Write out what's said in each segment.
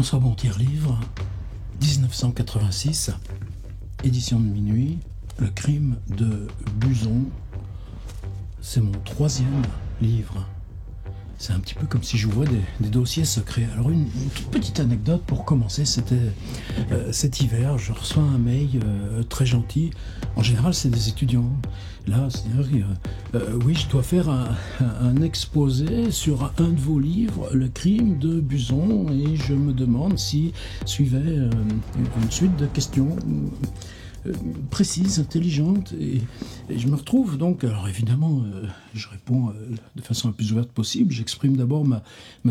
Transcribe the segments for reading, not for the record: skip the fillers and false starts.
François Bontier-Livre, 1986, édition de minuit, Le crime de Buzon. C'est mon 3e livre. C'est un petit peu comme si j'ouvrais des dossiers secrets. Alors une toute petite anecdote pour commencer, c'était cet hiver, je reçois un mail très gentil. En général, c'est des étudiants. Là, c'est-à-dire oui, je dois faire un exposé sur un de vos livres, Le crime de Buzon, et je me demande si suivait une suite de questions précises, intelligentes, et je me retrouve donc, alors évidemment, je réponds de façon la plus ouverte possible, j'exprime d'abord ma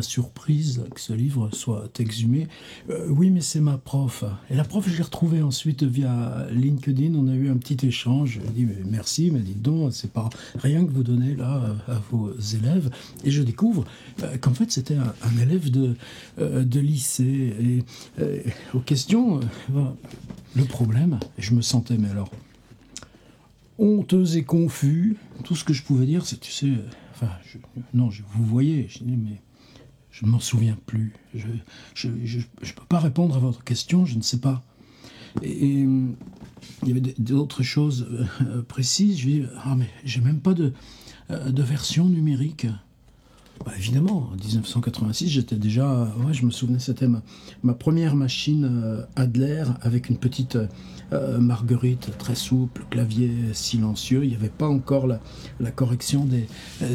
surprise que ce livre soit exhumé. Oui, mais c'est ma prof. Et la prof, je l'ai retrouvée ensuite via LinkedIn, on a eu un petit échange, je lui ai dit, mais merci, mais dites donc, c'est pas rien que vous donnez là à vos élèves, et je découvre qu'en fait c'était un élève de lycée, et aux questions, le problème, je me sentais, mais alors, honteux et confus. Tout ce que je pouvais dire, c'est, tu sais, vous voyez, je dis, mais je ne m'en souviens plus. Je peux pas répondre à votre question, je ne sais pas. Et il y avait d'autres choses précises. Je dis, mais j'ai même pas de version numérique. Bah, évidemment, en 1986, j'étais déjà... je me souvenais, c'était ma première machine Adler avec une petite Marguerite très souple, clavier silencieux. Il n'y avait pas encore la correction des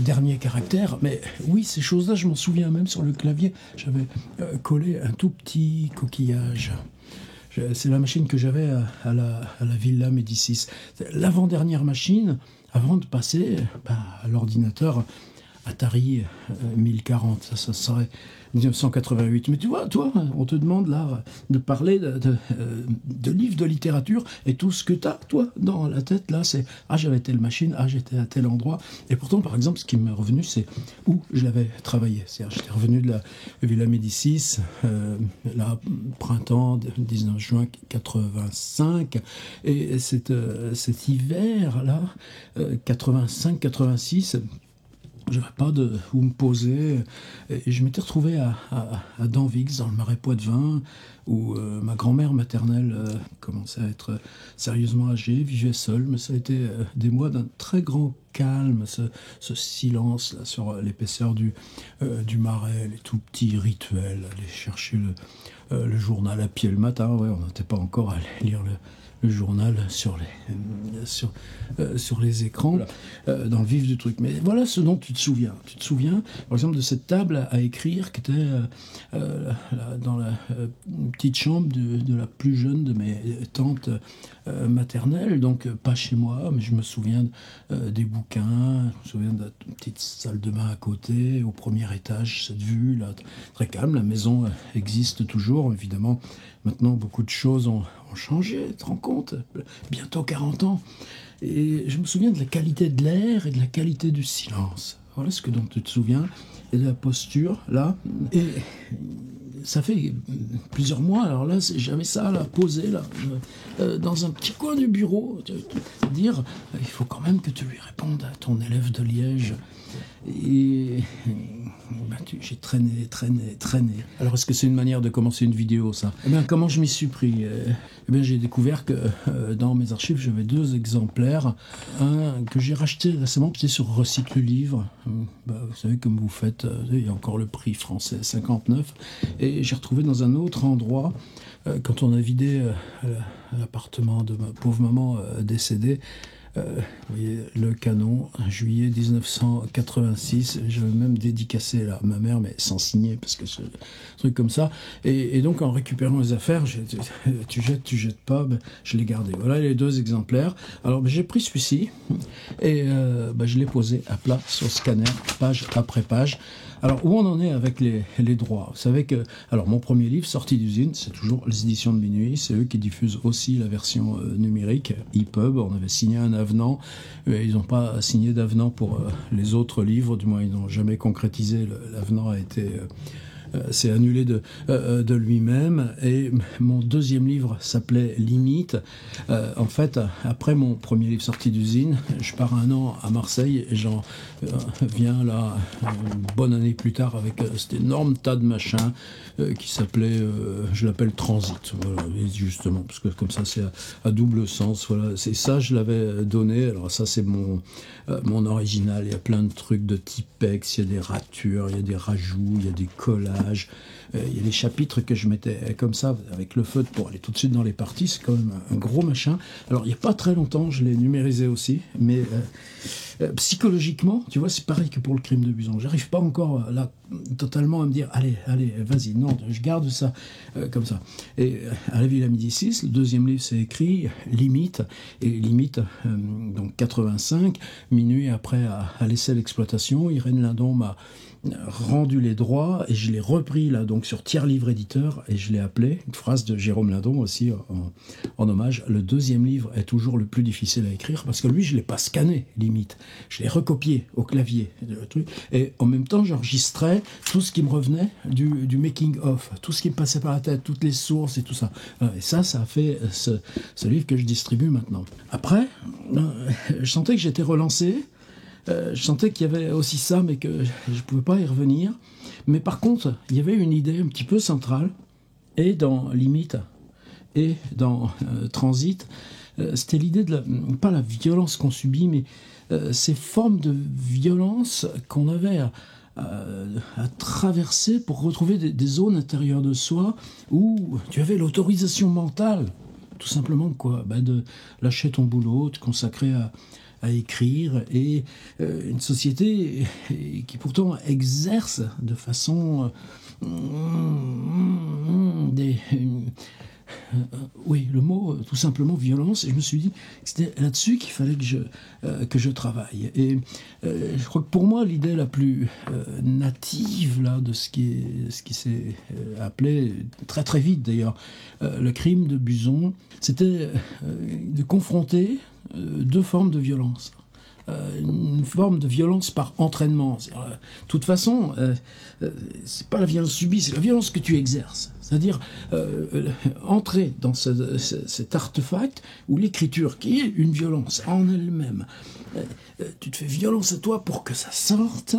derniers caractères. Mais oui, ces choses-là, je m'en souviens même sur le clavier. J'avais collé un tout petit coquillage. C'est la machine que j'avais à la Villa Médicis. L'avant-dernière machine, avant de passer à l'ordinateur Atari 1040, ça serait 1988. Mais tu vois, toi, on te demande là de parler de livres de littérature, et tout ce que tu as, toi, dans la tête, là, c'est « Ah, j'avais telle machine, ah, j'étais à tel endroit ». Et pourtant, par exemple, ce qui m'est revenu, c'est où je l'avais travaillé. C'est-à-dire, j'étais revenu de la Villa Médicis, là, printemps, 19 juin 85, et cet hiver-là, 85-86, je n'avais pas où me poser, et je m'étais retrouvé à Danvix, dans le Marais Poitevin, où ma grand-mère maternelle commençait à être sérieusement âgée, vivait seule, mais ça a été des mois d'un très grand calme, ce silence là, sur l'épaisseur du Marais, les tout petits rituels, aller chercher le journal à pied le matin. On n'était pas encore à lire le journal sur les écrans, dans le vif du truc. Mais voilà ce dont tu te souviens. Tu te souviens, par exemple, de cette table à écrire qui était dans la petite chambre de la plus jeune de mes tantes maternelles, donc pas chez moi, mais je me souviens des bouquins, je me souviens de la petite salle de bain à côté, au premier étage, cette vue là, très calme. La maison existe toujours, évidemment. Maintenant, beaucoup de choses ont changé, tu te rends compte, bientôt 40 ans. Et je me souviens de la qualité de l'air et de la qualité du silence. Voilà ce dont tu te souviens, et de la posture, là. Et ça fait plusieurs mois, alors là, j'avais ça, là, posé, là, dans un petit coin du bureau. Dire, il faut quand même que tu lui répondes à ton élève de Liège. Et j'ai traîné. Alors, est-ce que c'est une manière de commencer une vidéo, ça ? Eh bien, comment je m'y suis pris ? J'ai découvert que dans mes archives, j'avais 2 exemplaires. Un que j'ai racheté récemment, c'était sur Recycle Livre. Vous savez, comme vous faites, il y a encore le prix français, 59. Et j'ai retrouvé dans un autre endroit, quand on a vidé l'appartement de ma pauvre maman décédée, vous voyez, Le Canon, juillet 1986. J'avais même dédicacé là, ma mère, mais sans signer, parce que c'est un truc comme ça. Et donc, en récupérant les affaires, tu jettes pas, je l'ai gardé. Voilà les 2 exemplaires. Alors, j'ai pris celui-ci, et je l'ai posé à plat sur scanner, page après page. Alors, où on en est avec les droits ? Vous savez que, alors, mon premier livre, Sortie d'usine, c'est toujours les éditions de minuit. C'est eux qui diffusent aussi la version numérique, EPUB. On avait signé un avenant. Ils n'ont pas signé d'avenant pour les autres livres. Du moins, ils n'ont jamais concrétisé. L'avenant a été s'est annulé de lui-même. Et mon deuxième livre s'appelait Limite. En fait, après mon premier livre sorti d'usine, je pars 1 an à Marseille et j'en viens là, une bonne année plus tard, avec cet énorme tas de machins qui s'appelait, je l'appelle Transit, voilà, justement, parce que comme ça c'est à double sens, voilà, c'est ça, je l'avais donné. Alors ça c'est mon original, il y a plein de trucs de typex, il y a des ratures, il y a des rajouts, il y a des collages, il y a des chapitres que je mettais comme ça avec le feutre pour aller tout de suite dans les parties, c'est quand même un gros machin. Alors il n'y a pas très longtemps, je l'ai numérisé aussi, mais psychologiquement, tu vois, c'est pareil que pour le crime de Buzon. J'arrive pas encore là totalement à me dire allez, vas-y, non, je garde ça comme ça. Et à la ville à midi 6, le deuxième livre c'est écrit Limite, et Limite, donc 85, minuit après à l'essai d'exploitation, Irène Lindon m'a rendu les droits et je l'ai repris là donc sur Tiers Livre Éditeur et je l'ai appelé, une phrase de Jérôme Lindon aussi en hommage, le deuxième livre est toujours le plus difficile à écrire parce que lui je l'ai pas scanné Limite, je l'ai recopié au clavier et en même temps j'enregistrais tout ce qui me revenait du making of, tout ce qui me passait par la tête, toutes les sources et tout ça, et ça a fait ce livre que je distribue maintenant. Après je sentais que j'étais relancé. Je sentais qu'il y avait aussi ça, mais que je ne pouvais pas y revenir. Mais par contre, il y avait une idée un petit peu centrale, et dans Limite, et dans Transit, c'était l'idée de pas la violence qu'on subit, mais ces formes de violence qu'on avait à traverser pour retrouver des zones intérieures de soi où tu avais l'autorisation mentale, tout simplement, quoi, de lâcher ton boulot, te consacrer à écrire, et une société qui pourtant exerce de façon oui, le mot tout simplement violence, et je me suis dit que c'était là-dessus qu'il fallait que je travaille. Et je crois que pour moi l'idée la plus native là de ce qui s'est appelé très très vite d'ailleurs le crime de Buzon, c'était de confronter deux formes de violence. Une forme de violence par entraînement. De toute façon, c'est pas la violence subie, c'est la violence que tu exerces. C'est-à-dire entrer dans cet artefact où l'écriture, qui est une violence en elle-même, tu te fais violence à toi pour que ça sorte,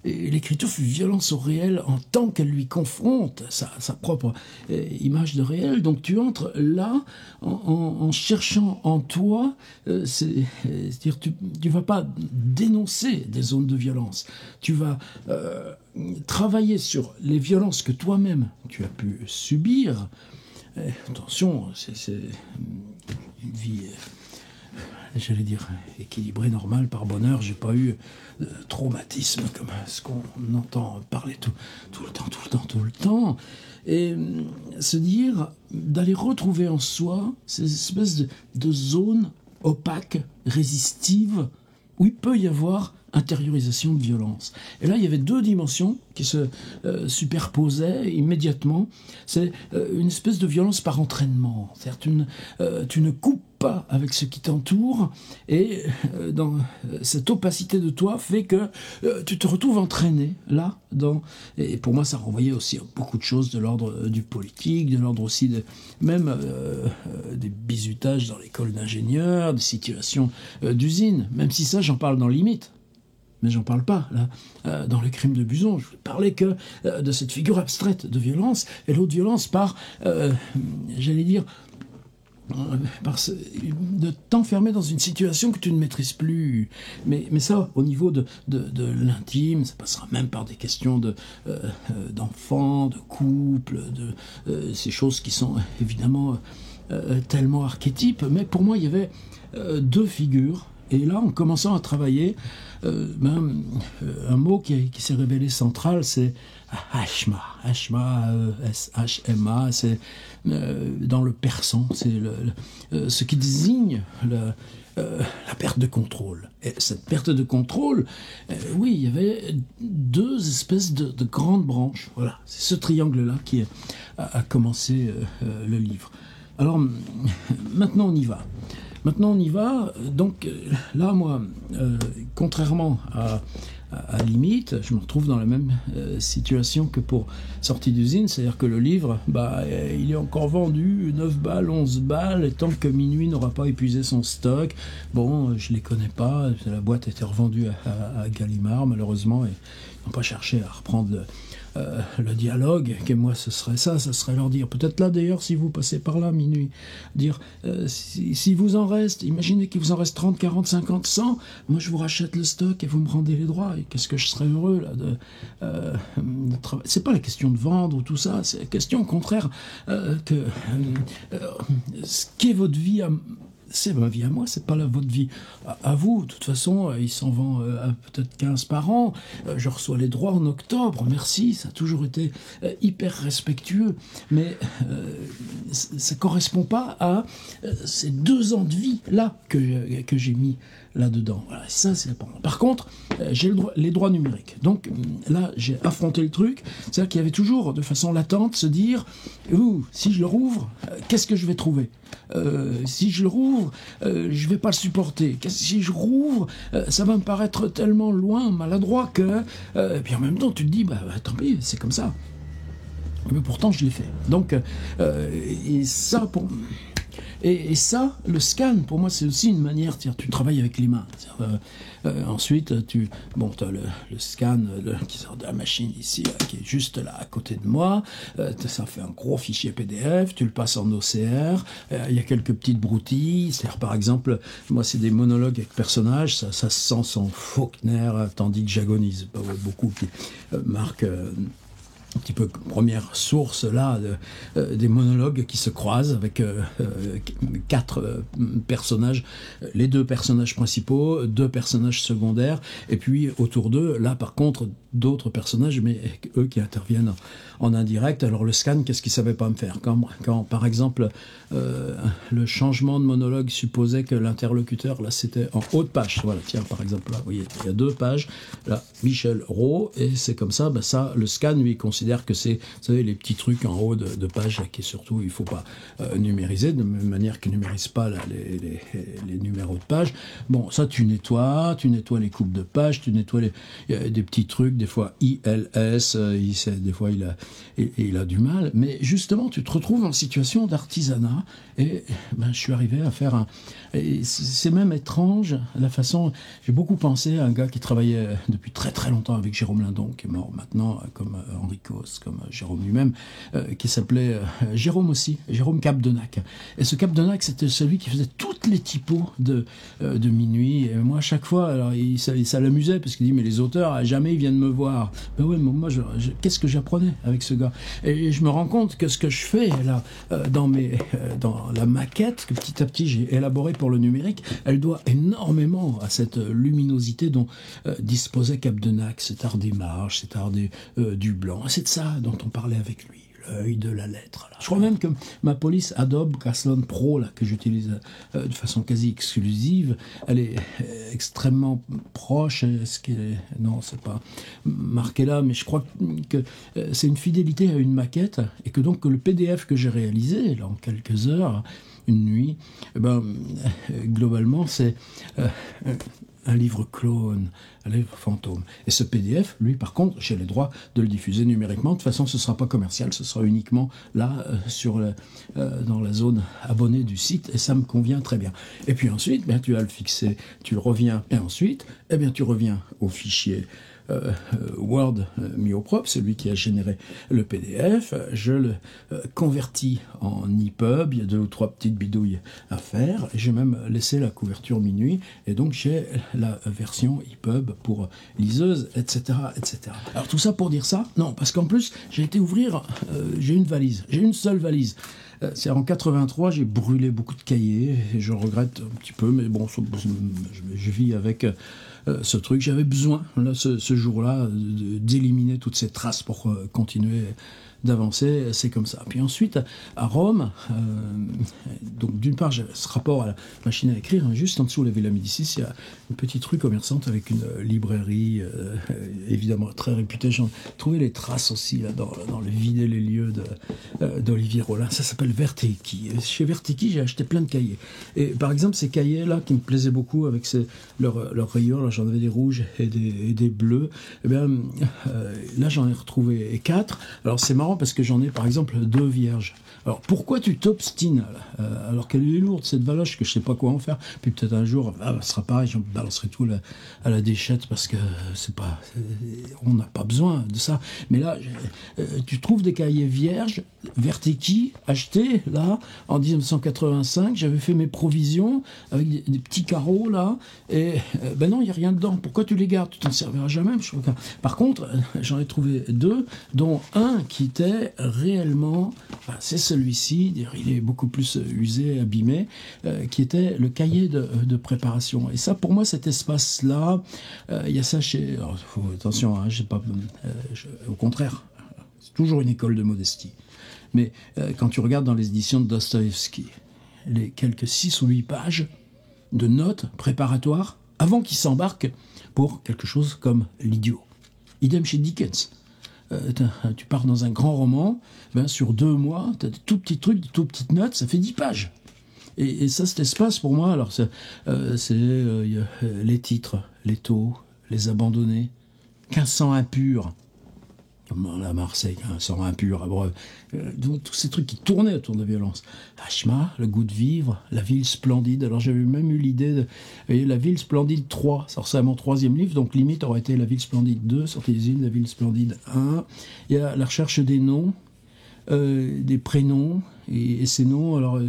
et l'écriture fait violence au réel en tant qu'elle lui confronte sa propre image de réel. Donc tu entres là en cherchant en toi, c'est-à-dire tu vas pas dénoncer des zones de violence, tu vas travailler sur les violences que toi-même tu as pu subir. Attention, c'est une vie, j'allais dire, équilibrée, normale, par bonheur. J'ai pas eu de traumatisme comme ce qu'on entend parler tout le temps. Et se dire, d'aller retrouver en soi ces espèces de zones opaques, résistives, où il peut y avoir intériorisation de violence. Et là, il y avait deux dimensions qui se superposaient immédiatement. C'est une espèce de violence par entraînement. C'est-à-dire, tu ne coupes pas avec ce qui t'entoure, et dans cette opacité de toi fait que tu te retrouves entraîné là. Et pour moi, ça renvoyait aussi à beaucoup de choses de l'ordre du politique, de l'ordre aussi même des bizutages dans l'école d'ingénieurs, des situations d'usine. Même si ça, j'en parle dans Limite. Mais j'en parle pas, là, dans le crime de Buzon. Je ne parlais que de cette figure abstraite de violence, et l'autre violence par, j'allais dire, de t'enfermer dans une situation que tu ne maîtrises plus. Mais ça, au niveau de l'intime, ça passera même par des questions d'enfants, de couple, ces choses qui sont évidemment tellement archétypes. Mais pour moi, il y avait deux figures. Et là, en commençant à travailler, un mot qui s'est révélé central, c'est Hashma. Hashma, S-H-M-A, c'est dans le persan, c'est ce qui désigne la perte de contrôle. Et cette perte de contrôle, oui, il y avait deux espèces de grandes branches. Voilà, c'est ce triangle-là qui a commencé le livre. Alors, maintenant on y va. Donc là, moi, contrairement à limite, je me retrouve dans la même situation que pour sortie d'usine, c'est-à-dire que le livre, il est encore vendu 9 balles, 11 balles, et tant que Minuit n'aura pas épuisé son stock, je les connais pas, la boîte a été revendue à Gallimard, malheureusement, et ils n'ont pas cherché à reprendre le dialogue, que moi ce serait ça serait leur dire, peut-être là d'ailleurs si vous passez par là, Minuit, dire si vous en reste, imaginez qu'il vous en reste 30, 40, 50, 100, moi je vous rachète le stock et vous me rendez les droits, et qu'est-ce que je serais heureux là de travailler. C'est pas la question de vendre ou tout ça, c'est la question au contraire que ce qu'est votre vie c'est ma vie à moi, c'est pas votre vie à vous. De toute façon, il s'en vend peut-être 15 par an. Je reçois les droits en octobre. Merci, ça a toujours été hyper respectueux. Mais ça correspond pas à ces 2 ans de vie là que j'ai mis là-dedans. Voilà, ça, c'est important. Par contre, j'ai les droits numériques. Donc là, j'ai affronté le truc. C'est-à-dire qu'il y avait toujours, de façon latente, se dire, si je le rouvre, qu'est-ce que je vais trouver ? Si je le rouvre, je vais pas le supporter. Si je rouvre, ça va me paraître tellement loin, maladroit que... et puis en même temps, tu te dis, tant pis, c'est comme ça. Mais pourtant, je l'ai fait. Donc, et ça, et ça, le scan, pour moi, c'est aussi une manière, tu travailles avec les mains. Ensuite, tu as le scan qui sort de la machine ici, qui est juste là, à côté de moi. Ça fait un gros fichier PDF, tu le passes en OCR. Il y a quelques petites broutilles. C'est-à-dire, par exemple, moi, c'est des monologues avec personnages. Ça se sent son Faulkner, tandis que j'agonise. Beaucoup qui marquent... un petit peu première source là des monologues qui se croisent avec 4 personnages, les 2 personnages principaux, 2 personnages secondaires, et puis autour d'eux, là par contre, d'autres personnages, mais eux qui interviennent en indirect. Alors le scan, qu'est-ce qu'il savait pas me faire quand par exemple le changement de monologue supposait que l'interlocuteur, là c'était en haut de page, voilà, tiens par exemple là, vous voyez, il y a 2 pages, là Michel Rowe, et c'est comme ça, ça le scan lui considère que c'est, vous savez, les petits trucs en haut de page qui surtout il faut pas numériser, de même manière qu'il numérise pas là, les numéros de page. Ça tu nettoies les coupes de page, tu nettoies des petits trucs, des fois ILS, des fois il a du mal, mais justement tu te retrouves en situation d'artisanat, et je suis arrivé à faire et c'est même étrange la façon, j'ai beaucoup pensé à un gars qui travaillait depuis très très longtemps avec Jérôme Lindon, qui est mort maintenant, comme Enrico, comme Jérôme lui-même, qui s'appelait Jérôme aussi, Jérôme Capdenac. Et ce Capdenac, c'était celui qui faisait toutes les typos de Minuit. Et moi, à chaque fois, alors, ça l'amusait, parce qu'il dit, mais les auteurs, jamais ils viennent me voir. Ouais, mais moi, qu'est-ce que j'apprenais avec ce gars ? Et je me rends compte que ce que je fais, là, dans la maquette que petit à petit j'ai élaborée pour le numérique, elle doit énormément à cette luminosité dont disposait Capdenac, cet art des marges, cet art du blanc. C'est de ça dont on parlait avec lui, l'œil de la lettre. Là. Je crois même que ma police Adobe Caslon Pro, là, que j'utilise de façon quasi exclusive, elle est extrêmement proche. Non, c'est pas marqué là, mais je crois que c'est une fidélité à une maquette, et que donc le PDF que j'ai réalisé là, en quelques heures, une nuit, globalement, c'est un livre clone, un livre fantôme. Et ce PDF, lui, par contre, j'ai les droits de le diffuser numériquement. De toute façon, ce ne sera pas commercial, ce sera uniquement là, dans la zone abonnée du site, et ça me convient très bien. Et puis ensuite, tu vas le fixer, tu reviens, et ensuite, tu reviens au fichier Word mis au propre, c'est lui qui a généré le PDF, je le convertis en EPUB, il y a 2 ou 3 petites bidouilles à faire, et j'ai même laissé la couverture Minuit, et donc j'ai la version EPUB pour liseuse, etc., etc. Alors tout ça pour dire ça ? Non, parce qu'en plus, j'ai été ouvrir, j'ai une seule valise. C'est en 83, j'ai brûlé beaucoup de cahiers, et je regrette un petit peu, mais bon, je vis avec ce truc. J'avais besoin, là, ce jour-là, d'éliminer toutes ces traces pour continuer d'avancer, c'est comme ça. Puis ensuite, à Rome, donc d'une part, j'ai ce rapport à la machine à écrire, juste en dessous de la Villa Médicis, il y a une petite rue commerçante avec une librairie, évidemment très réputée. J'en ai trouvé les traces aussi, là, dans le Vider les lieux d'Olivier Rollin. Ça s'appelle Verteki. Chez Verteki, j'ai acheté plein de cahiers. Et par exemple, ces cahiers-là, qui me plaisaient beaucoup, avec leur rayure, là, j'en avais des rouges et des bleus. Eh bien, là, j'en ai retrouvé 4. Alors, c'est marrant parce que j'en ai, par exemple, 2 vierges. Alors, pourquoi tu t'obstines alors qu'elle est lourde, cette valoche, que je sais pas quoi en faire. Puis peut-être un jour, ce sera pareil, je balancerai tout à la déchette parce que on n'a pas besoin de ça. Mais là, tu trouves des cahiers vierges, Verteki, achetés, là, en 1985. J'avais fait mes provisions avec des petits carreaux, là. Et ben non, il n'y a rien dedans. Pourquoi tu les gardes? Tu t'en serviras jamais. Par contre, j'en ai trouvé 2, dont un qui était réellement... c'est celui-ci, il est beaucoup plus usé, abîmé, qui était le cahier de préparation. Et ça, pour moi, cet espace-là, il y a ça chez... Alors, attention, hein, au contraire, c'est toujours une école de modestie. Mais quand tu regardes dans les éditions de Dostoïevski, les quelques 6 ou 8 pages de notes préparatoires avant qu'il s'embarque pour quelque chose comme l'idiot. Idem chez Dickens. Tu pars dans un grand roman, sur 2 mois, tu as des tout petits trucs, des tout petites notes, ça fait 10 pages. Et ça, cet espace, pour moi, alors c'est les titres, les taux, les abandonnés, 1500 impurs, comme à Marseille, 1500 impurs, donc tous ces trucs qui tournaient autour de la violence. Hachma, le goût de vivre, la ville splendide. Alors j'avais même eu l'idée de la ville splendide 3, ça ressemble à mon 3e livre, donc limite aurait été la ville splendide 2, sortie des îles, la ville splendide 1. Il y a la recherche des noms, des prénoms, et ces noms, alors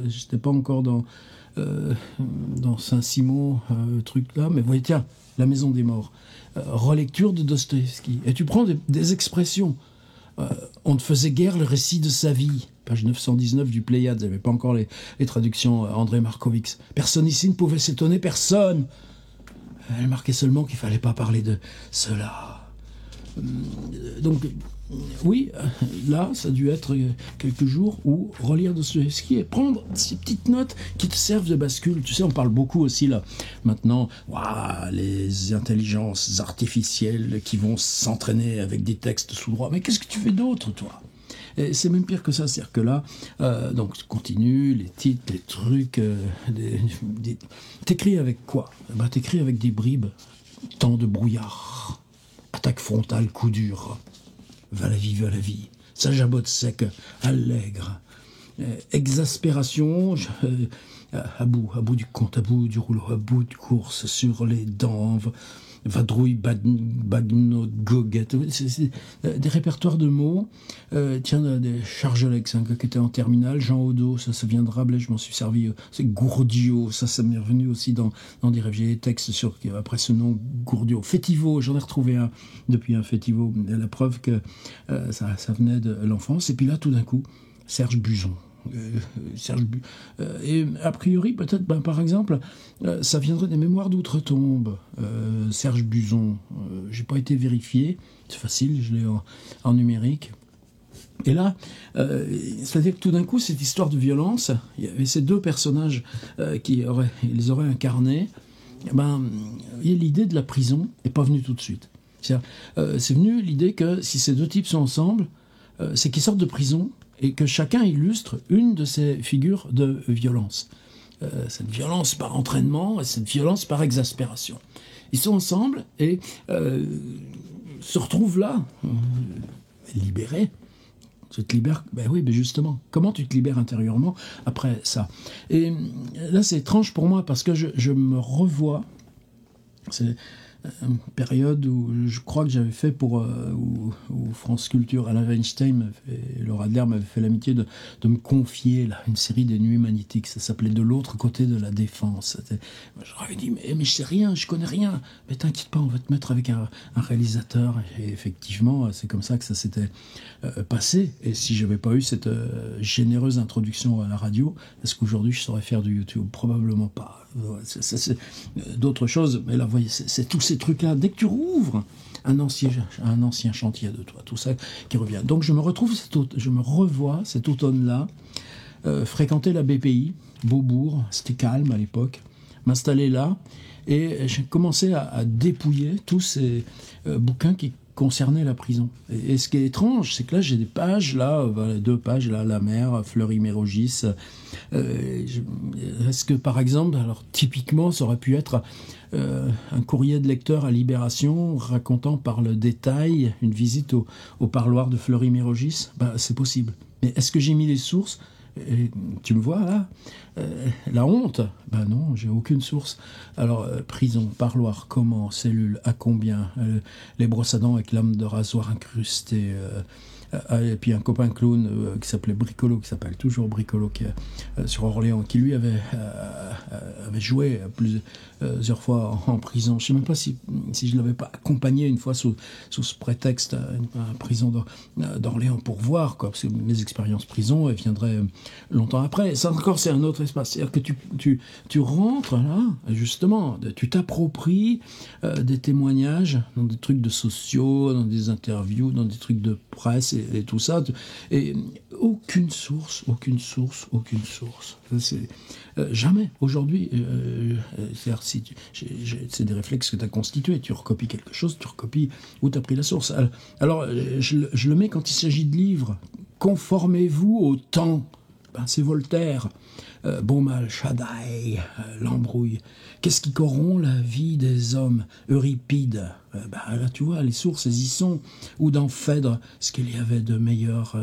j'étais pas encore dans Saint-Simon, truc là, mais vous voyez, tiens, la maison des morts. Relecture de Dostoïevski. Et tu prends des expressions. On ne faisait guère le récit de sa vie. Page 919 du Pléiade. Il n'y avait pas encore les traductions André Markovix. Personne ici ne pouvait s'étonner. Personne. Elle marquait seulement qu'il ne fallait pas parler de cela. Donc, oui, là, ça a dû être quelques jours où relire Dostoïevski et prendre ces petites notes qui te servent de bascule. Tu sais, on parle beaucoup aussi, là, maintenant, les intelligences artificielles qui vont s'entraîner avec des textes sous droit. Mais qu'est-ce que tu fais d'autre, toi? Et c'est même pire que ça, c'est-à-dire que là, donc tu continues, les titres, les trucs, t'écris avec quoi? T'écris avec des bribes, temps de brouillard, attaque frontale, coup dur. Va la vie, ça jabote sec, allègre, exaspération, à bout du compte, à bout du rouleau, à bout de course, sur les dents, vadrouille, bagno, goguette, c'est des répertoires de mots. Des Chargelex, un gars qui était en terminale, Jean Odo, ça vient de Rabelais, je m'en suis servi. C'est Gourdiot, ça m'est revenu aussi dans des rêves. J'ai des textes après ce nom, Gourdiot. Fétiveau, j'en ai retrouvé un depuis un Fétiveau, la preuve que ça venait de l'enfance. Et puis là, tout d'un coup, Serge Buson. Et a priori, peut-être, par exemple, ça viendrait des mémoires d'outre-tombe. Serge Buson, j'ai pas été vérifié, c'est facile, je l'ai en numérique. Et là, c'est-à-dire que tout d'un coup, cette histoire de violence, il y avait ces 2 personnages ils les auraient incarnés. L'idée de la prison n'est pas venue tout de suite. C'est venu l'idée que si ces 2 types sont ensemble, c'est qu'ils sortent de prison et que chacun illustre une de ces figures de violence. Cette violence par entraînement et cette violence par exaspération. Ils sont ensemble et se retrouvent là, libérés. Tu te libères, oui, justement. Comment tu te libères intérieurement après ça? Et là, c'est étrange pour moi parce que je me revois. C'est une période où je crois que j'avais fait où France Culture, Alain Weinstein et Laura Adler m'avaient fait l'amitié de me confier une série de nuits magnétiques. Ça s'appelait De l'autre côté de la défense. J'aurais dit, mais je sais rien, je connais rien. Mais t'inquiète pas, on va te mettre avec un réalisateur. Et effectivement, c'est comme ça que ça s'était passé. Et si j'avais pas eu cette généreuse introduction à la radio, est-ce qu'aujourd'hui je saurais faire du YouTube? Probablement pas. C'est d'autres choses, mais là, vous voyez, c'est tous ces trucs-là. Dès que tu rouvres un ancien chantier de toi, tout ça qui revient. Donc je me revois cet automne-là, fréquenter la BPI, Beaubourg, c'était calme à l'époque, m'installer là, et j'ai commencé à dépouiller tous ces bouquins qui concernait la prison. Et ce qui est étrange, c'est que là, j'ai des pages, là, voilà, 2 pages, là, la mer, Fleury-Mérogis. Est-ce que, par exemple, alors typiquement, ça aurait pu être un courrier de lecteur à Libération racontant par le détail une visite au parloir de Fleury-Mérogis? C'est possible. Mais est-ce que j'ai mis les sources? Et tu me vois là, la honte? Non, j'ai aucune source. Alors, prison, parloir, comment, cellule, à combien, les brosses à dents avec lame de rasoir incrustée, et puis un copain clown qui s'appelait Bricolo, qui s'appelle toujours Bricolo, qui sur Orléans, qui lui avait joué plusieurs fois en prison. Je ne sais même pas si je ne l'avais pas accompagné une fois sous ce prétexte à une prison d'Orléans pour voir, quoi, parce que mes expériences prison elles viendraient longtemps après. Ça encore, c'est un autre espace. C'est-à-dire que tu rentres là, justement, tu t'appropries des témoignages dans des trucs de sociaux, dans des interviews, dans des trucs de presse et tout ça. Et aucune source. C'est, jamais. Aujourd'hui, c'est-à-dire, c'est des réflexes que tu as constitués. Tu recopies quelque chose, tu recopies où tu as pris la source. Alors, je le mets quand il s'agit de livres. Conformez-vous au temps. C'est Voltaire. Beaumal, Chadaï, l'embrouille. Qu'est-ce qui corrompt la vie des hommes? Euripide. Là, tu vois, les sources, elles y sont. Ou dans Phèdre, ce qu'il y avait de meilleur...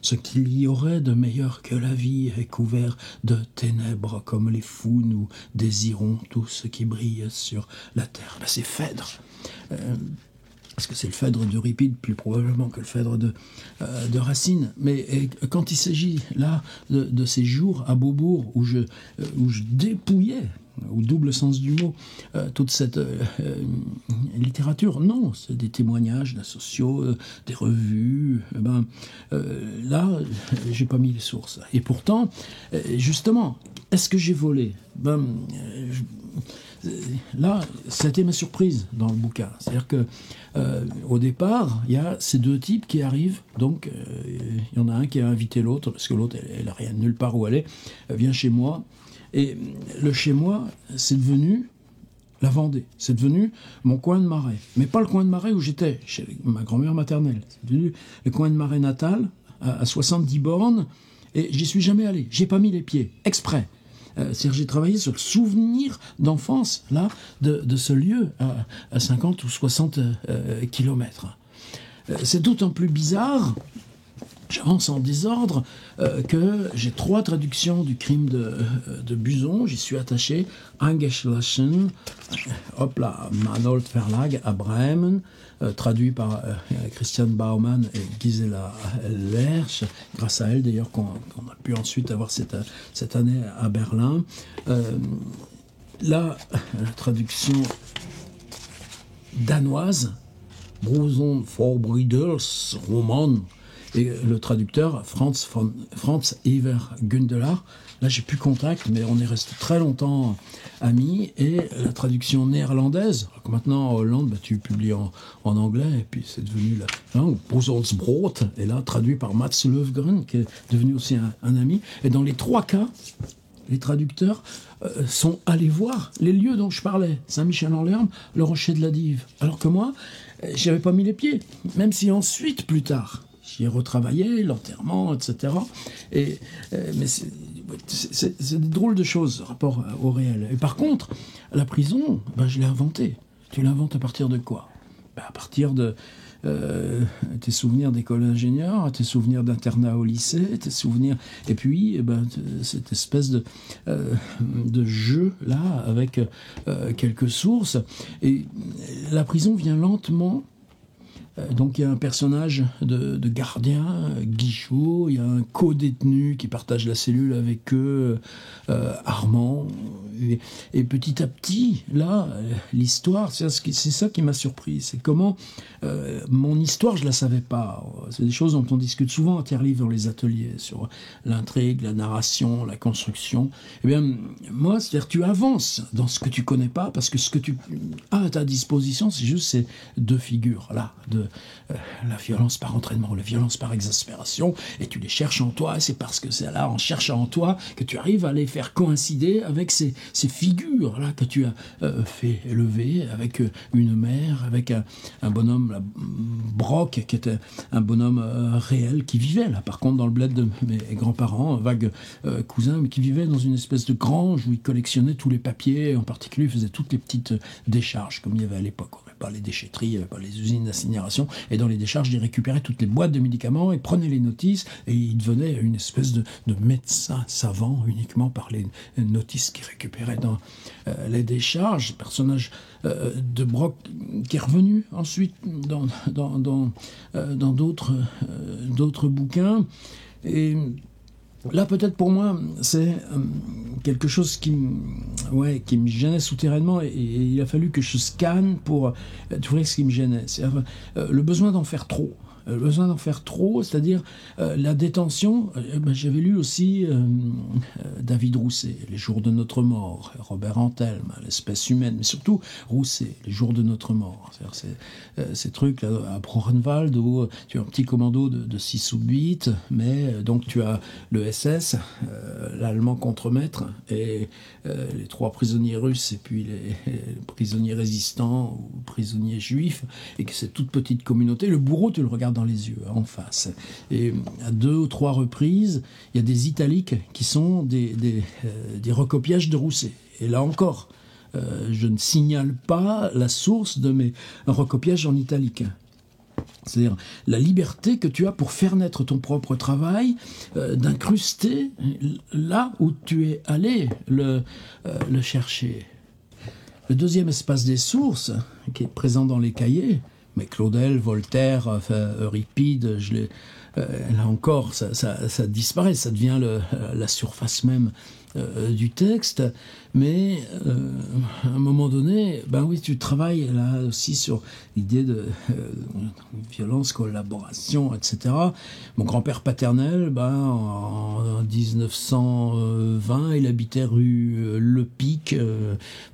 ce qu'il y aurait de meilleur que la vie est couvert de ténèbres comme les fous, nous désirons tout ce qui brille sur la terre. C'est Phèdre. Parce que c'est le Phèdre d'Euripide, plus probablement que le Phèdre de Racine. Mais quand il s'agit là de ces jours à Beaubourg où je dépouillais, au double sens du mot, toute cette littérature, non, c'est des témoignages, des sociaux, des revues. Là, j'ai pas mis les sources. Et pourtant, justement, est-ce que j'ai volé? Là, c'était ma surprise dans le bouquin. C'est-à-dire que au départ, il y a ces 2 types qui arrivent. Donc, il y en a un qui a invité l'autre, parce que l'autre, elle n'a rien, nulle part où aller. Elle vient chez moi. Et le chez moi, c'est devenu la Vendée. C'est devenu mon coin de marais. Mais pas le coin de marais où j'étais, chez ma grand-mère maternelle. C'est devenu le coin de marais natal, à 70 bornes. Et j'y suis jamais allé. J'ai pas mis les pieds, exprès. C'est-à-dire j'ai travaillé sur le souvenir d'enfance là de ce lieu à 50 ou 60 kilomètres. C'est d'autant plus bizarre, j'avance en désordre, que j'ai 3 traductions du crime de Buson. J'y suis attaché. Eingeschlossen, hop là, Manold Verlag à Bremen, traduit par Christian Baumann et Gisela Lerch, grâce à elle d'ailleurs qu'on a pu ensuite avoir cette année à Berlin. Là, la traduction danoise, Bruson Vorbridels Roman, et le traducteur Franz Iver Gundelar. Là, j'ai plus contact, mais on est resté très longtemps amis. Et la traduction néerlandaise, maintenant en Hollande, tu publies en anglais, et puis c'est devenu la langue Brot, et là, traduit par Mats Löfgren, qui est devenu aussi un ami. Et dans les 3 cas, les traducteurs sont allés voir les lieux dont je parlais, Saint-Michel-en-Lerme, le Rocher de la Dive. Alors que moi, j'y avais pas mis les pieds, même si ensuite, plus tard, j'y ai retravaillé, l'enterrement, etc. Mais c'est des drôles de choses, rapport au réel. Et par contre, la prison, je l'ai inventée. Tu l'inventes à partir de quoi? À partir de tes souvenirs d'école d'ingénieur, tes souvenirs d'internat au lycée, tes souvenirs... Et puis, cette espèce de jeu-là, avec quelques sources. Et la prison vient lentement... Donc il y a un personnage de gardien, Guichot, il y a un co-détenu qui partage la cellule avec eux, Armand, et petit à petit, là, l'histoire, c'est ça qui m'a surpris, c'est comment mon histoire, je la savais pas. C'est des choses dont on discute souvent à Terre-Livre dans les ateliers, sur l'intrigue, la narration, la construction. Eh bien, moi, c'est-à-dire tu avances dans ce que tu connais pas, parce que ce que tu as à ta disposition, c'est juste ces 2 figures, là, de la violence par entraînement, la violence par exaspération, et tu les cherches en toi, et c'est parce que c'est là, en cherchant en toi, que tu arrives à les faire coïncider avec ces figures-là que tu as fait élever, avec une mère, avec un bonhomme, là, Brock, qui était un bonhomme réel, qui vivait, là, par contre, dans le bled de mes grands-parents, un vague cousin, mais qui vivait dans une espèce de grange où il collectionnait tous les papiers, en particulier, il faisait toutes les petites décharges, comme il y avait à l'époque. On n'avait pas les déchetteries, il n'y avait pas les usines d'incinération, et dans les décharges, il récupérait toutes les boîtes de médicaments, il prenait les notices, et il devenait une espèce de médecin savant uniquement par les notices qu'il récupérait dans les décharges. Personnage de Brock qui est revenu ensuite dans d'autres bouquins. Et là, peut-être pour moi, c'est quelque chose qui me gênait souterrainement, et il a fallu que je scanne pour trouver ce qui me gênait. C'est-à-dire le besoin d'en faire trop. Le besoin d'en faire trop, c'est-à-dire la détention. J'avais lu aussi David Rousset, Les jours de notre mort, Robert Antelme, L'espèce humaine, mais surtout Rousset, Les jours de notre mort. C'est ces trucs là, à Brochenwald où tu as un petit commando de 6 ou 8, mais donc tu as le SS, l'allemand contremaître, et les 3 prisonniers russes, et puis les prisonniers résistants ou prisonniers juifs, et que cette toute petite communauté, le bourreau, tu le regardes dans les yeux, en face. Et à 2 ou 3 reprises, il y a des italiques qui sont des recopiages de Rousset. Et là encore, je ne signale pas la source de mes recopiages en italique. C'est-à-dire la liberté que tu as pour faire naître ton propre travail, d'incruster là où tu es allé le chercher. Le deuxième espace des sources, qui est présent dans les cahiers, mais Claudel, Voltaire, Euripide, là encore, ça disparaît, ça devient la surface même du texte. Mais à un moment donné, oui, tu travailles là aussi sur l'idée de violence, collaboration, etc. Mon grand-père paternel, en 1920, il habitait rue Le Pic,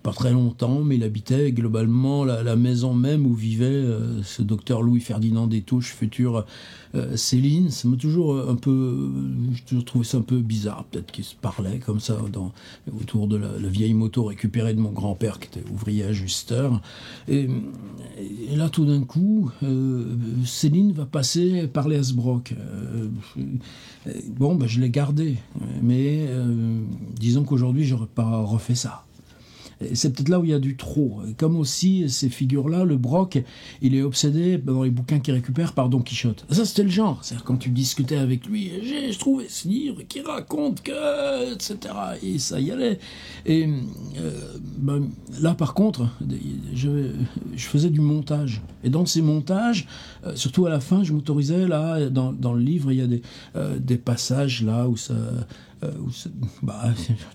pas très longtemps, mais il habitait globalement la maison même où vivait ce docteur Louis-Ferdinand Destouches, futur Céline. Ça m'a toujours j'ai toujours trouvé ça un peu bizarre, peut-être qu'ils se parlaient comme ça autour de la vieille moto récupérée de mon grand-père qui était ouvrier ajusteur. Et là, tout d'un coup, Céline va passer par les Hasbrock. Je l'ai gardé, mais disons qu'aujourd'hui, j'aurais pas refait ça. Et c'est peut-être là où il y a du trop. Et comme aussi, ces figures-là, le Brock, il est obsédé dans les bouquins qu'il récupère par Don Quichotte. Ça, c'était le genre. C'est-à-dire, quand tu discutais avec lui, j'ai trouvé ce livre qui raconte que, etc. Et ça y allait. Et là, par contre, je faisais du montage. Et dans ces montages, surtout à la fin, je m'autorisais, là, dans le livre, il y a des passages, là, où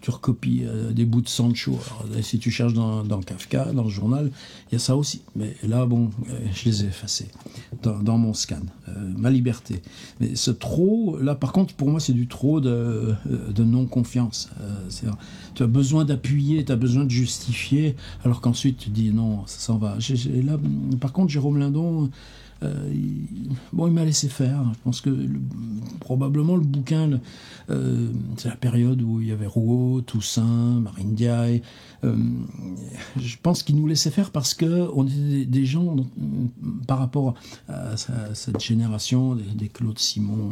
tu recopies des bouts de Sancho. Alors, si tu cherches dans Kafka, dans le journal, il y a ça aussi. Mais là, je les ai effacés dans mon scan. Ma liberté. Mais ce trop, là, par contre, pour moi, c'est du trop de non-confiance. Tu as besoin d'appuyer, tu as besoin de justifier, alors qu'ensuite, tu dis non, ça s'en va. Là, par contre, Jérôme Lindon... il m'a laissé faire. Je pense que probablement le bouquin, c'est la période où il y avait Rouault, Toussaint, Marine Diaye. Je pense qu'il nous laissait faire parce que on était des gens par rapport à cette génération des Claude Simon.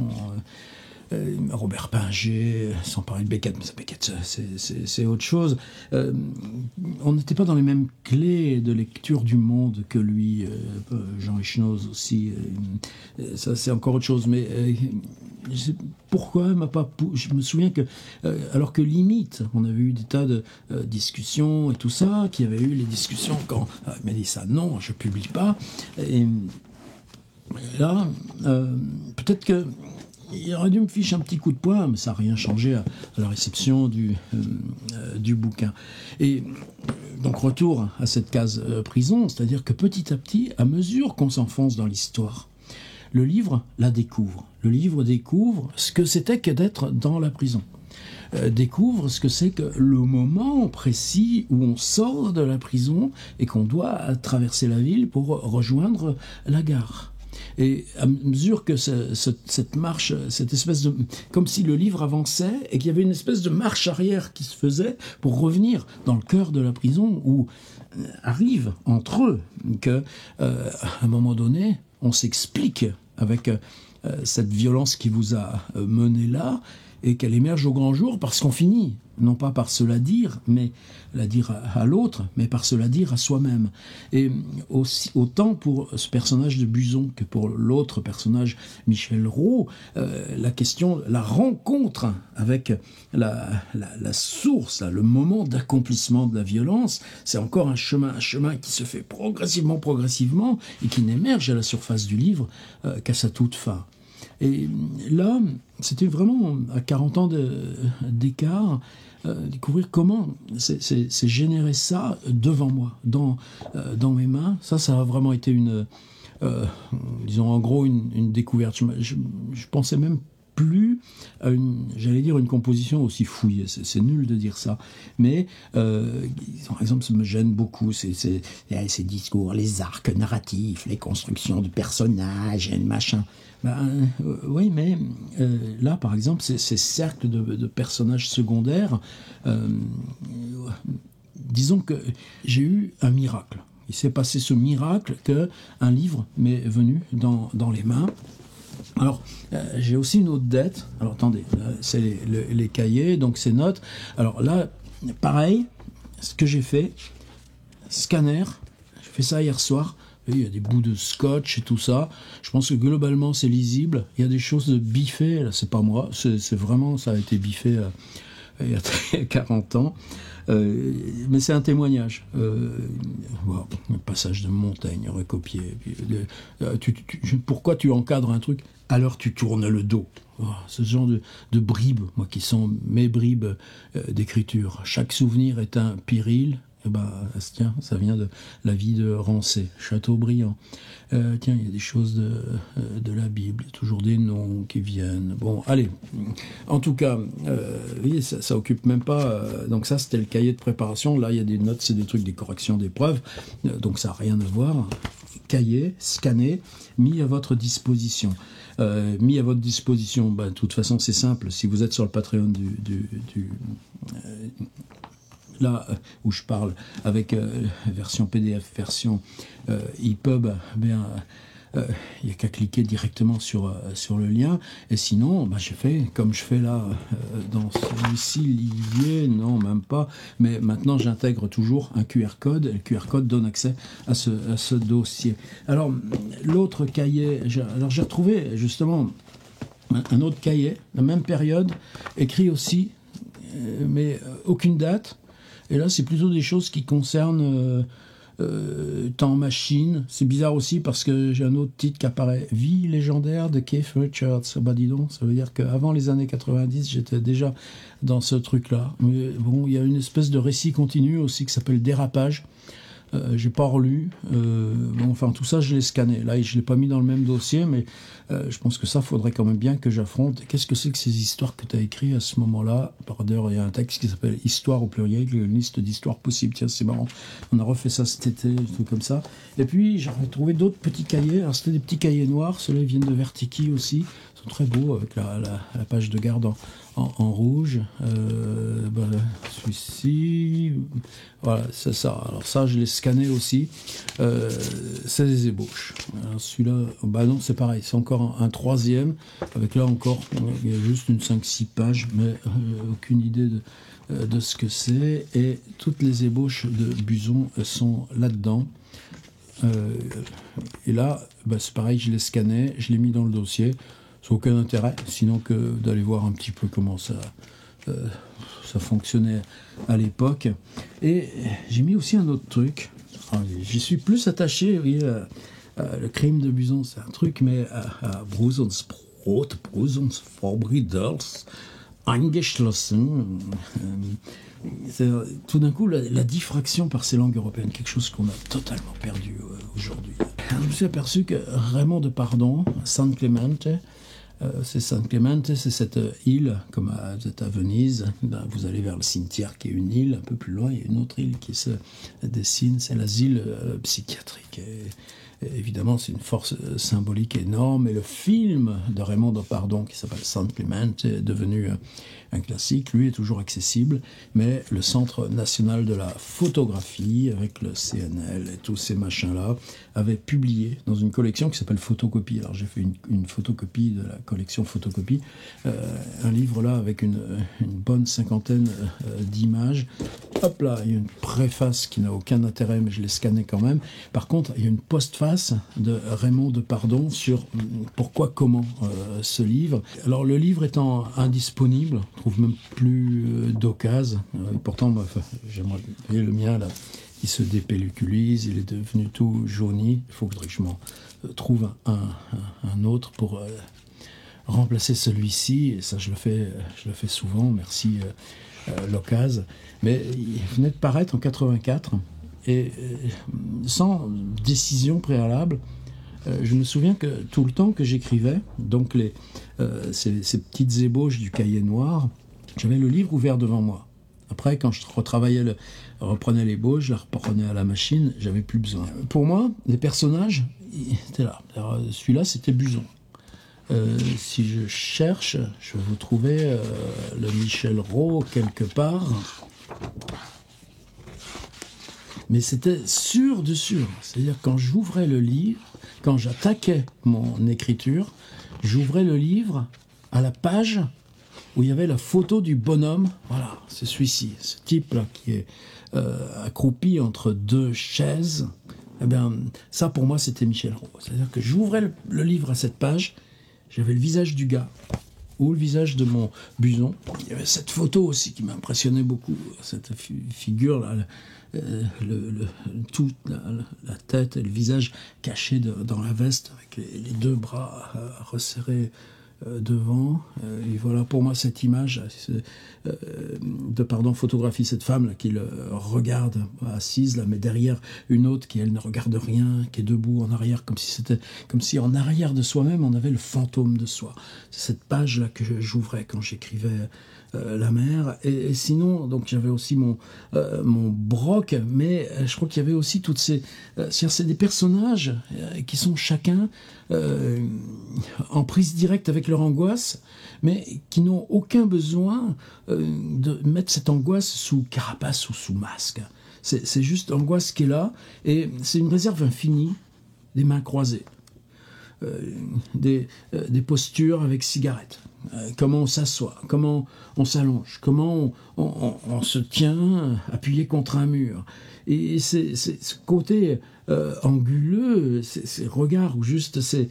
Robert Pinger, sans parler de Beckett, mais Beckett, c'est autre chose. On n'était pas dans les mêmes clés de lecture du monde que lui, Jean Echenoz aussi. Ça, c'est encore autre chose. Mais pourquoi il m'a pas... Je me souviens que, alors que limite, on avait eu des tas de discussions et tout ça, qu'il y avait eu les discussions quand il m'a dit ça, non, je publie pas. Et là, peut-être que il aurait dû me ficher un petit coup de poing, mais ça n'a rien changé à la réception du bouquin. Et donc retour à cette case prison, c'est-à-dire que petit à petit, à mesure qu'on s'enfonce dans l'histoire, le livre la découvre. Le livre découvre ce que c'était que d'être dans la prison. Découvre ce que c'est que le moment précis où on sort de la prison et qu'on doit traverser la ville pour rejoindre la gare. Et à mesure que cette marche, cette espèce de... comme si le livre avançait et qu'il y avait une espèce de marche arrière qui se faisait pour revenir dans le cœur de la prison où arrive entre eux que, à un moment donné, on s'explique avec cette violence qui vous a mené là et qu'elle émerge au grand jour parce qu'on finit, non pas par se la dire, mais la dire à l'autre, mais par se la dire à soi-même. Et aussi, autant pour ce personnage de Buzon que pour l'autre personnage, Michel Roux, la question, la rencontre avec la source, le moment d'accomplissement de la violence, c'est encore un chemin qui se fait progressivement, et qui n'émerge à la surface du livre qu'à sa toute fin. Et là, c'était vraiment à 40 ans d'écart, découvrir comment c'est générer ça devant moi, dans mes mains. Ça a vraiment été disons en gros une découverte. Je pensais même plus à une composition aussi fouillée. C'est nul de dire ça. Mais, par exemple, ça me gêne beaucoup, ces discours, les arcs narratifs, les constructions de personnages, et machin. Oui, mais là, par exemple, ces cercles de personnages secondaires, disons que j'ai eu un miracle. Il s'est passé ce miracle qu'un livre m'est venu dans les mains. Alors, j'ai aussi une autre dette. Alors, attendez, c'est les cahiers, donc ces notes. Alors là, pareil, ce que j'ai fait, scanner, j'ai fait ça hier soir. Il y a des bouts de scotch et tout ça. Je pense que globalement, c'est lisible. Il y a des choses de biffées. Là, c'est pas moi. C'est vraiment, ça a été biffé il y a 40 ans. Mais c'est un témoignage. Wow, un passage de Montaigne recopié. Pourquoi tu encadres un truc alors tu tournes le dos? Ce genre de bribes, moi, qui sont mes bribes d'écriture. Chaque souvenir est un péril. Eh ben, tiens, ça vient de la vie de Rancé, Chateaubriand. Tiens, il y a des choses de la Bible, toujours des noms qui viennent. Bon, allez. En tout cas, oui, ça occupe même pas. Donc ça, c'était le cahier de préparation. Là, il y a des notes, c'est des trucs, des corrections d'épreuves. Donc ça n'a rien à voir. Cahier, scanné, mis à votre disposition. Mis à votre disposition, de toute façon, c'est simple. Si vous êtes sur le Patreon là où je parle avec version PDF, version EPUB, il n'y a qu'à cliquer directement sur le lien. Et sinon, j'ai fait comme je fais là dans celui-ci, lié, non, même pas. Mais maintenant, j'intègre toujours un QR code. Et le QR code donne accès à ce dossier. Alors, l'autre cahier, j'ai retrouvé justement un autre cahier, la même période, écrit aussi, mais aucune date. Et là, c'est plutôt des choses qui concernent temps machine. C'est bizarre aussi parce que j'ai un autre titre qui apparaît. Vie légendaire de Keith Richards. Bah dis donc, ça veut dire qu'avant les années 90, j'étais déjà dans ce truc-là. Mais bon, il y a une espèce de récit continu aussi qui s'appelle Dérapage. J'ai pas relu. Enfin, tout ça, je l'ai scanné. Là, je l'ai pas mis dans le même dossier, mais je pense que ça, faudrait quand même bien que j'affronte. Qu'est-ce que c'est que ces histoires que tu as écrites à ce moment-là? Par ailleurs, il y a un texte qui s'appelle Histoire au pluriel, une liste d'histoires possibles. Tiens, c'est marrant. On a refait ça cet été, un truc comme ça. Et puis, j'avais trouvé d'autres petits cahiers. Alors, c'était des petits cahiers noirs. Ceux-là, ils viennent de Vertiki aussi. Ils sont très beaux, avec la page de garde en rouge. Celui-ci, voilà, c'est ça. Alors ça, je l'ai scanné aussi. C'est des ébauches. Alors celui-là, non, c'est pareil. C'est encore un troisième, avec là encore, il y a juste une 5-6 pages, mais aucune idée de ce que c'est. Et toutes les ébauches de Buzon sont là-dedans. Et là, c'est pareil, je l'ai scanné, je l'ai mis dans le dossier. Ça n'a aucun intérêt, sinon que d'aller voir un petit peu comment ça fonctionnait à l'époque. Et j'ai mis aussi un autre truc. J'y suis plus attaché, oui, le crime de Buzon, c'est un truc, mais à Brusensbrot, Brusensvorbridels, eingeschlossen. Tout d'un coup, la diffraction par ces langues européennes, quelque chose qu'on a totalement perdu aujourd'hui. Je me suis aperçu que Raymond de Pardon, San Clemente, c'est San Clemente, c'est cette île, comme vous êtes à Venise, vous allez vers le cimetière qui est une île, un peu plus loin, il y a une autre île qui se dessine, c'est l'asile psychiatrique. Et évidemment, c'est une force symbolique énorme. Et le film de Raymond Depardon, qui s'appelle San Clemente, est devenu un classique. Lui est toujours accessible, mais le Centre national de la photographie, avec le CNL et tous ces machins-là, avait publié dans une collection qui s'appelle Photocopie. Alors j'ai fait une photocopie de la collection Photocopie, un livre là avec une bonne cinquantaine d'images. Hop là, il y a une préface qui n'a aucun intérêt, mais je l'ai scanné quand même. Par contre, il y a une postface de Raymond Depardon sur pourquoi, comment ce livre. Alors le livre étant indisponible, on trouve même plus d'occasion. Pourtant, j'aimerais le mien là. Il se dépelliculise, il est devenu tout jauni. Il faut que je m'en trouve un autre pour remplacer celui-ci. Et ça, je le fais souvent. Merci l'occasion. Mais il venait de paraître en 84 et sans décision préalable. Je me souviens que tout le temps que j'écrivais, donc ces petites ébauches du cahier noir, j'avais le livre ouvert devant moi. Après, quand je reprenais l'ébauche, je la reprenais à la machine, j'avais plus besoin. Pour moi, les personnages, ils étaient là. Alors, celui-là, c'était Buzon. Si je cherche, je vais vous trouver le Michel Rowe quelque part. Mais c'était sûr de sûr. C'est-à-dire, quand j'ouvrais le livre, quand j'attaquais mon écriture, j'ouvrais le livre à la page où il y avait la photo du bonhomme. Voilà, c'est celui-ci, ce type-là qui est accroupi entre deux chaises. Eh bien, ça pour moi, c'était Michel Rowe. C'est-à-dire que j'ouvrais le livre à cette page, j'avais le visage du gars ou le visage de mon Buzon. Il y avait cette photo aussi qui m'impressionnait beaucoup, cette figure-là, toute la tête et le visage caché dans la veste avec les deux bras resserrés devant. Et voilà pour moi cette image photographie cette femme là qui le regarde assise là, mais derrière une autre qui elle ne regarde rien, qui est debout en arrière comme si en arrière de soi-même on avait le fantôme de soi. C'est cette page là que j'ouvrais quand j'écrivais la mer. Et sinon, donc j'avais aussi mon broc, mais je crois qu'il y avait aussi toutes c'est des personnages qui sont chacun en prise directe avec leur angoisse, mais qui n'ont aucun besoin de mettre cette angoisse sous carapace ou sous masque. C'est juste l'angoisse qui est là, et c'est une réserve infinie, des mains croisées. Des postures avec cigarette, comment on s'assoit, comment on s'allonge, comment on se tient appuyé contre un mur. Et c'est ce côté anguleux, ces regards ou juste ces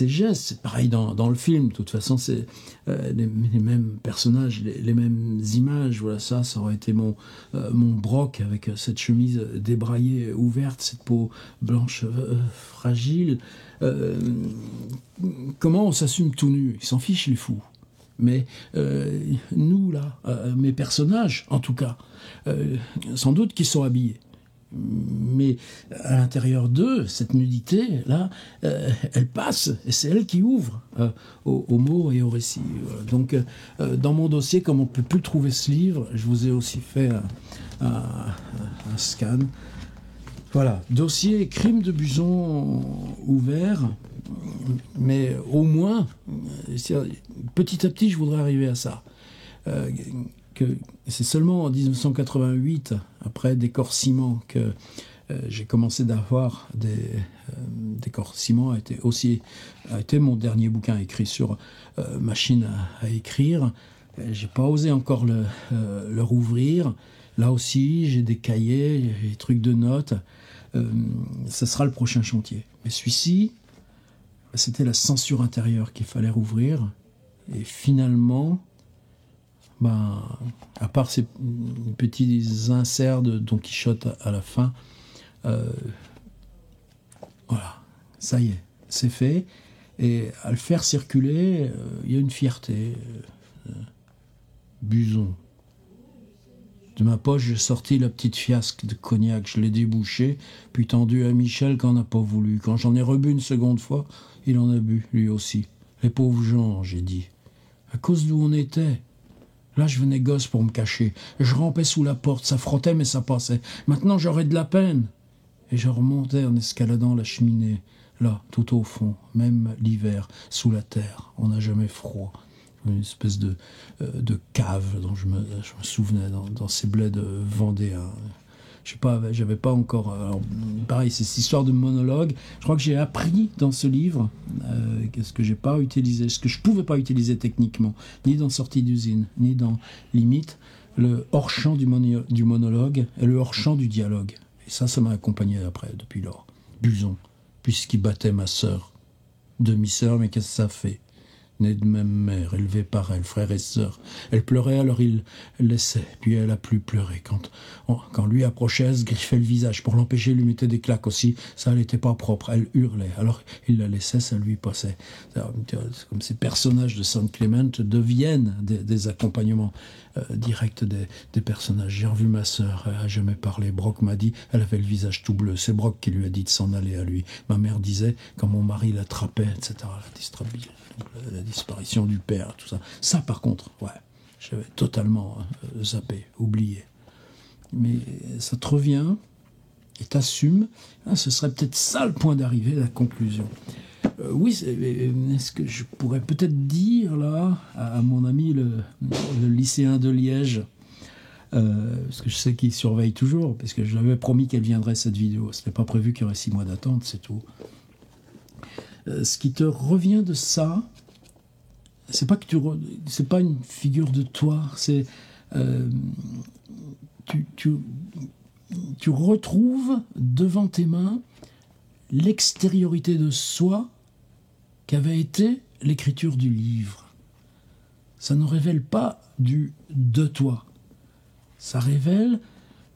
gestes, c'est pareil dans le film, de toute façon c'est les mêmes personnages, les mêmes images. Voilà, ça aurait été mon broc avec cette chemise débraillée ouverte, cette peau blanche fragile. Comment on s'assume tout nu, ils s'en fichent les fous. Mais nous là, mes personnages en tout cas, sans doute qu'ils sont habillés. Mais à l'intérieur d'eux, cette nudité là, elle passe et c'est elle qui ouvre aux mots et aux récits. Voilà. Donc dans mon dossier, comme on ne peut plus trouver ce livre, je vous ai aussi fait un scan. Voilà, dossier crime de Buzon ouvert, mais au moins, petit à petit, je voudrais arriver à ça. Que c'est seulement en 1988, après Décor Ciment, que j'ai commencé d'avoir Décor Ciment a été mon dernier bouquin écrit sur machine à écrire. J'ai pas osé encore le rouvrir. Là aussi, j'ai des cahiers, des trucs de notes. Ce sera le prochain chantier. Mais celui-ci, c'était la censure intérieure qu'il fallait rouvrir. Et finalement, à part ces petits inserts de Don Quichotte à la fin, voilà, ça y est, c'est fait. Et à le faire circuler, il y a une fierté. Buzon. De ma poche, j'ai sorti la petite fiasque de cognac, je l'ai débouché, puis tendu à Michel qui n'en a pas voulu. Quand j'en ai rebu une seconde fois, il en a bu, lui aussi. Les pauvres gens, j'ai dit. À cause d'où on était. Là, je venais gosse pour me cacher. Je rampais sous la porte, ça frottait mais ça passait. Maintenant, j'aurais de la peine. et je remontais en escaladant la cheminée, là, tout au fond, même l'hiver, sous la terre, on n'a jamais froid. Une espèce de cave dont je me souvenais dans ces bleds vendéens. Je sais pas, j'avais pas encore... alors, pareil, c'est cette histoire de monologue. Je crois que j'ai appris dans ce livre ce que j'ai pas utilisé, ce que je pouvais pas utiliser techniquement, ni dans Sortie d'usine, ni dans Limite, le hors-champ du monologue et le hors-champ du dialogue. Et ça m'a accompagné après, depuis lors. Buson, puisqu'il battait ma sœur, demi-sœur, mais qu'est-ce que ça fait ? Née de même mère, élevée par elle, frère et sœur. Elle pleurait, alors il laissait, puis elle a plus pleuré. Quand lui approchait, elle se griffait le visage. Pour l'empêcher, il lui mettait des claques aussi. Ça, elle n'était pas propre, elle hurlait. Alors il la laissait, ça lui passait. C'est comme ces personnages de Sainte Clémente deviennent des accompagnements directs des personnages. J'ai revu ma sœur, elle n'a jamais parlé. Brock m'a dit, elle avait le visage tout bleu. C'est Brock qui lui a dit de s'en aller à lui. Ma mère disait, quand mon mari l'attrapait, etc., la distrabile. La disparition du père, tout ça. Ça, par contre, ouais, j'avais totalement zappé, oublié. Mais ça te revient et t'assumes. Ce serait peut-être ça le point d'arrivée, la conclusion. Oui, est-ce que je pourrais peut-être dire, là, à mon ami le lycéen de Liège, parce que je sais qu'il surveille toujours, parce que je lui avais promis qu'elle viendrait, cette vidéo. C'était pas prévu qu'il y aurait 6 mois d'attente, c'est tout. Ce qui te revient de ça, c'est pas que c'est pas une figure de toi, c'est tu retrouves devant tes mains l'extériorité de soi qu'avait été l'écriture du livre. Ça ne révèle pas du de toi, ça révèle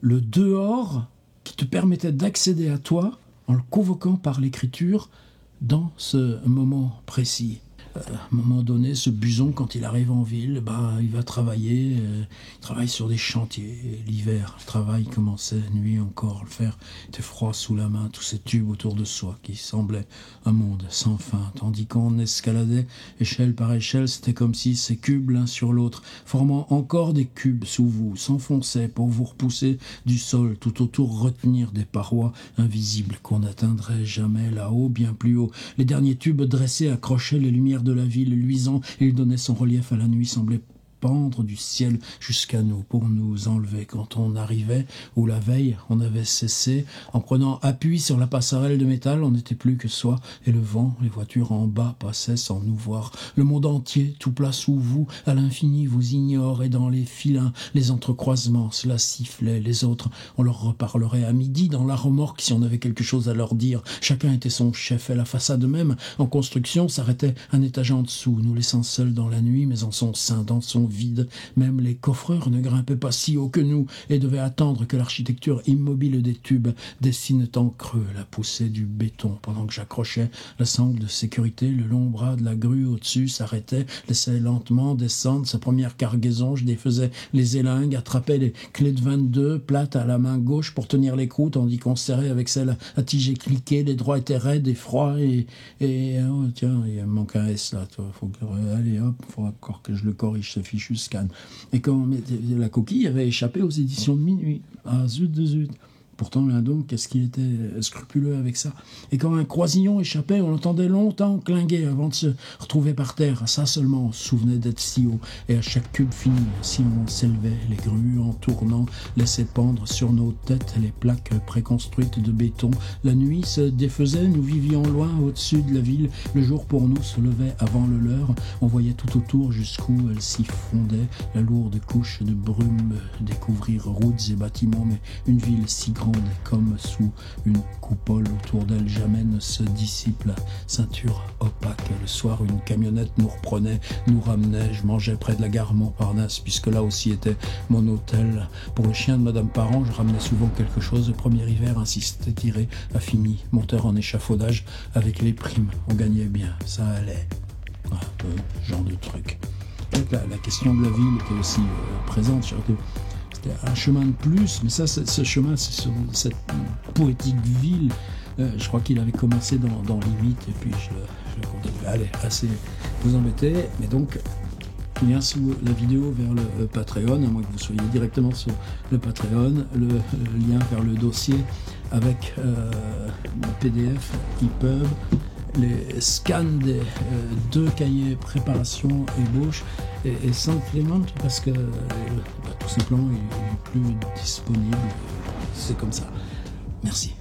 le dehors qui te permettait d'accéder à toi en le convoquant par l'écriture dans ce moment précis. À un moment donné, ce Buson, quand il arrive en ville, il va travailler, il travaille sur des chantiers. L'hiver, le travail commençait, nuit encore, le fer était froid sous la main, tous ces tubes autour de soi qui semblaient un monde sans fin. Tandis qu'on escaladait échelle par échelle, c'était comme si ces cubes l'un sur l'autre, formant encore des cubes sous vous, s'enfonçaient pour vous repousser du sol, tout autour retenir des parois invisibles qu'on n'atteindrait jamais là-haut, bien plus haut. Les derniers tubes dressés accrochaient les lumières de la ville luisant, et il donnait son relief à la nuit, semblait pendre du ciel jusqu'à nous pour nous enlever quand on arrivait, ou la veille on avait cessé, en prenant appui sur la passerelle de métal, on n'était plus que soi, et le vent, les voitures en bas passaient sans nous voir. Le monde entier, tout plat sous vous, à l'infini vous ignore, et dans les filins, les entrecroisements, cela sifflait, les autres, on leur reparlerait à midi dans la remorque si on avait quelque chose à leur dire. Chacun était son chef, et la façade même, en construction, s'arrêtait un étage en dessous, nous laissant seuls dans la nuit, mais en son sein, dans son vide. Même les coffreurs ne grimpaient pas si haut que nous et devaient attendre que l'architecture immobile des tubes dessine en creux la poussée du béton. Pendant que j'accrochais la sangle de sécurité, le long bras de la grue au-dessus s'arrêtait, laissait lentement descendre sa première cargaison. Je défaisais les élingues, attrapais les clés de 22 plates à la main gauche pour tenir l'écrou, tandis qu'on serrait avec celle à tiger cliquée. Les droits étaient raides et froids et oh, tiens, il me manque un S là, toi. Allez hop, faut encore que je le corrige, ce fichu scan. Et quand la coquille avait échappé aux éditions de Minuit. Ah zut de zut. Pourtant, là donc, qu'est-ce qu'il était scrupuleux avec ça. Et quand un croisillon échappait, on l'entendait longtemps clinguer avant de se retrouver par terre. Ça seulement, on se souvenait d'être si haut. Et à chaque cube fini, si on s'élevait, les grues, en tournant, laissaient pendre sur nos têtes les plaques préconstruites de béton. La nuit se défaisait, nous vivions loin au-dessus de la ville. Le jour pour nous se levait avant le leur. On voyait tout autour jusqu'où elle s'y fondait, la lourde couche de brume découvrir routes et bâtiments, mais une ville si grande comme sous une coupole autour d'elle, jamais ne se dissipe la ceinture opaque. Le soir, une camionnette nous reprenait, nous ramenait. Je mangeais près de la gare Montparnasse, puisque là aussi était mon hôtel. Pour le chien de Madame Parent, je ramenais souvent quelque chose. Le premier hiver, ainsi c'était tiré à fini, monteur en échafaudage, avec les primes. On gagnait bien, ça allait. Genre de truc. Donc la question de la ville était aussi présente, surtout. C'était un chemin de plus, mais ça, ce chemin, c'est sur cette poétique ville. Je crois qu'il avait commencé dans Limite, et puis je le continue. Allez, assez vous embêter. Mais donc, lien sous la vidéo vers le Patreon, à moins que vous soyez directement sur le Patreon, le lien vers le dossier avec le PDF EPUB, les scans des 2 cahiers préparation ébauche et Saint-Clément parce que tout simplement il n'est plus disponible. C'est comme ça. Merci.